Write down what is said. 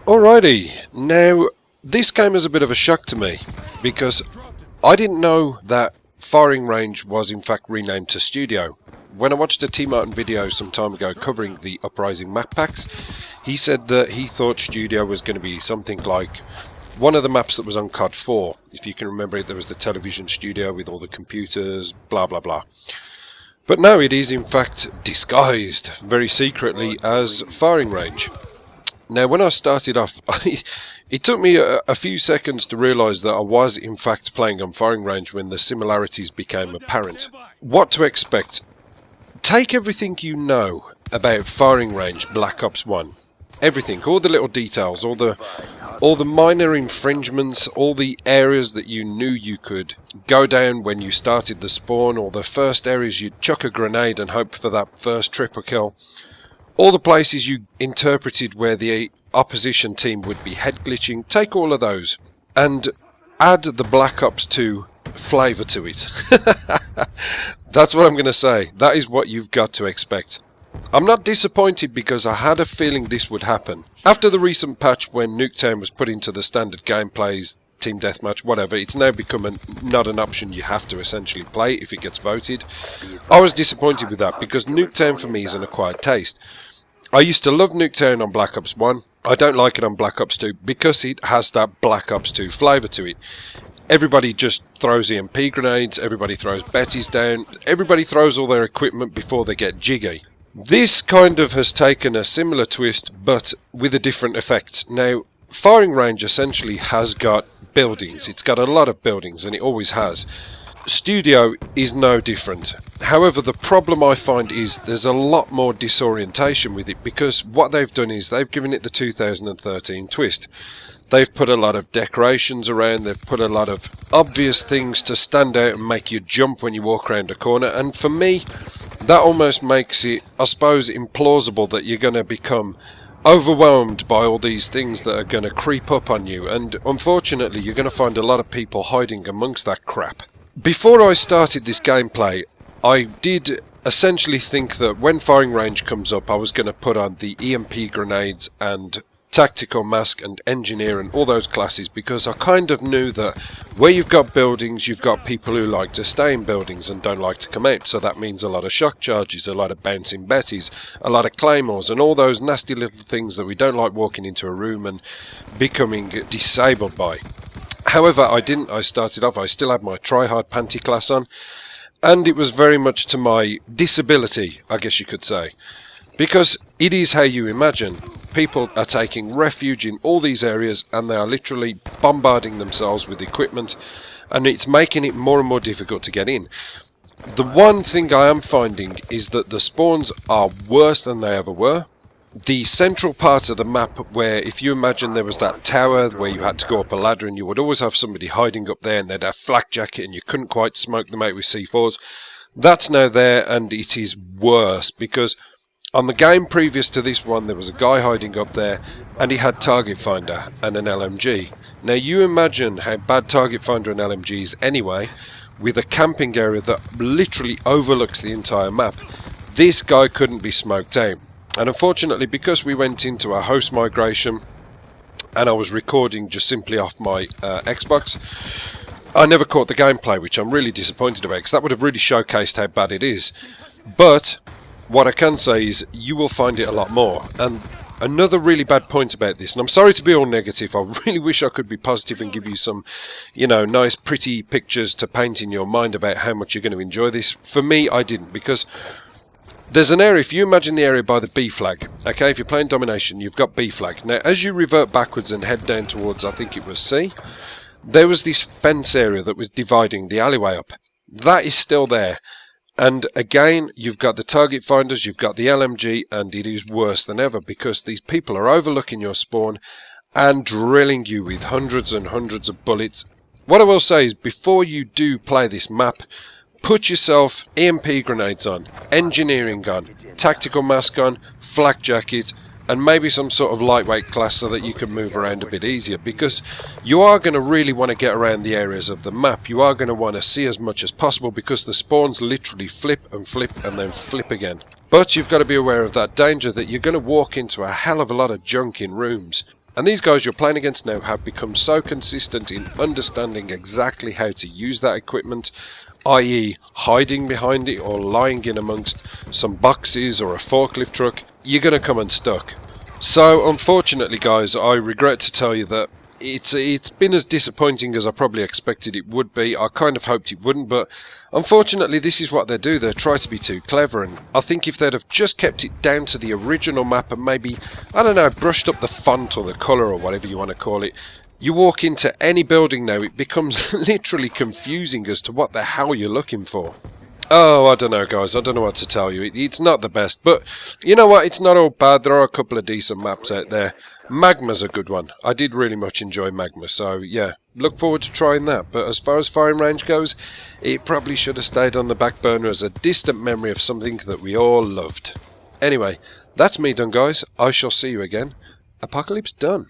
Alrighty, now this came as a bit of a shock to me because I didn't know that firing range was in fact renamed to Studio. When I watched a T Martin video some time ago covering the Uprising map packs, he said that he thought Studio was going to be something like one of the maps that was on COD 4. If you can remember it, there was the television studio with all the computers, blah blah blah. But no, it is in fact disguised very secretly as firing range. Now when I started off, it took me a few seconds to realise that I was in fact playing on firing range when the similarities became apparent. What to expect? Take everything you know about firing range Black Ops 1. Everything, all the little details, all the minor infringements, all the areas that you knew you could go down when you started the spawn, or the first areas you'd chuck a grenade and hope for that first triple kill. All the places you interpreted where the opposition team would be head glitching, take all of those and add the Black Ops 2 flavour to it. That's what I'm going to say. That is what you've got to expect. I'm not disappointed because I had a feeling this would happen. After the recent patch when Nuketown was put into the standard gameplays, team deathmatch, whatever, it's now become not an option you have to essentially play if it gets voted. I was disappointed with that because Nuketown for me is an acquired taste. I used to love Nuketown on Black Ops 1. I don't like it on Black Ops 2 because it has that Black Ops 2 flavour to it. Everybody just throws EMP grenades, everybody throws Bettys down, everybody throws all their equipment before they get jiggy. This kind of has taken a similar twist but with a different effect. Now, firing range essentially has got buildings. It's got a lot of buildings and it always has. Studio is no different. However, the problem I find is there's a lot more disorientation with it because what they've done is they've given it the 2013 twist. They've put a lot of decorations around, they've put a lot of obvious things to stand out and make you jump when you walk around a corner, and for me that almost makes it, I suppose, implausible that you're going to become overwhelmed by all these things that are going to creep up on you, and unfortunately you're going to find a lot of people hiding amongst that crap. Before I started this gameplay, I did essentially think that when firing range comes up I was going to put on the EMP grenades and tactical mask and engineer and all those classes because I kind of knew that where you've got buildings you've got people who like to stay in buildings and don't like to come out, so that means a lot of shock charges, a lot of bouncing betties, a lot of claymores and all those nasty little things that we don't like walking into a room and becoming disabled by. However, I started off, I still had my try-hard panty class on, and it was very much to my disability, I guess you could say. Because it is how you imagine. People are taking refuge in all these areas and they are literally bombarding themselves with equipment, and it's making it more and more difficult to get in. The one thing I am finding is that the spawns are worse than they ever were. The central part of the map where, if you imagine there was that tower where you had to go up a ladder and you would always have somebody hiding up there and they'd have flak jacket and you couldn't quite smoke them out with C4s, that's now there and it is worse because on the game previous to this one there was a guy hiding up there and he had target finder and an LMG. Now you imagine how bad target finder and LMG is anyway with a camping area that literally overlooks the entire map. This guy couldn't be smoked out. And unfortunately, because we went into a host migration and I was recording just simply off my Xbox, I never caught the gameplay, which I'm really disappointed about because that would have really showcased how bad it is. But what I can say is you will find it a lot more. And another really bad point about this, and I'm sorry to be all negative, I really wish I could be positive and give you some, nice pretty pictures to paint in your mind about how much you're going to enjoy this. For me, I didn't, because there's an area, if you imagine the area by the B flag, okay, if you're playing domination, you've got B flag. Now, as you revert backwards and head down towards, I think it was C, there was this fence area that was dividing the alleyway up. That is still there. And again, you've got the target finders, you've got the LMG, and it is worse than ever because these people are overlooking your spawn and drilling you with hundreds and hundreds of bullets. What I will say is, before you do play this map, put yourself EMP grenades on, engineering on, tactical mask on, flak jacket, and maybe some sort of lightweight class so that you can move around a bit easier, because you are going to really want to get around the areas of the map. You are going to want to see as much as possible because the spawns literally flip and then flip again. But you've got to be aware of that danger that you're going to walk into a hell of a lot of junk in rooms. And these guys you're playing against now have become so consistent in understanding exactly how to use that equipment, i.e. hiding behind it or lying in amongst some boxes or a forklift truck, you're going to come unstuck. So unfortunately guys, I regret to tell you that it's been as disappointing as I probably expected it would be. I kind of hoped it wouldn't, but unfortunately this is what they do. They try to be too clever, and I think if they'd have just kept it down to the original map and maybe, I don't know, brushed up the font or the colour or whatever you want to call it, you walk into any building now, it becomes literally confusing as to what the hell you're looking for. Oh, I don't know guys, I don't know what to tell you. It's not the best, but you know what, it's not all bad. There are a couple of decent maps out there. Magma's a good one. I did really much enjoy Magma, so yeah, look forward to trying that. But as far as firing range goes, it probably should have stayed on the back burner as a distant memory of something that we all loved. Anyway, that's me done guys. I shall see you again. Apocalypse done.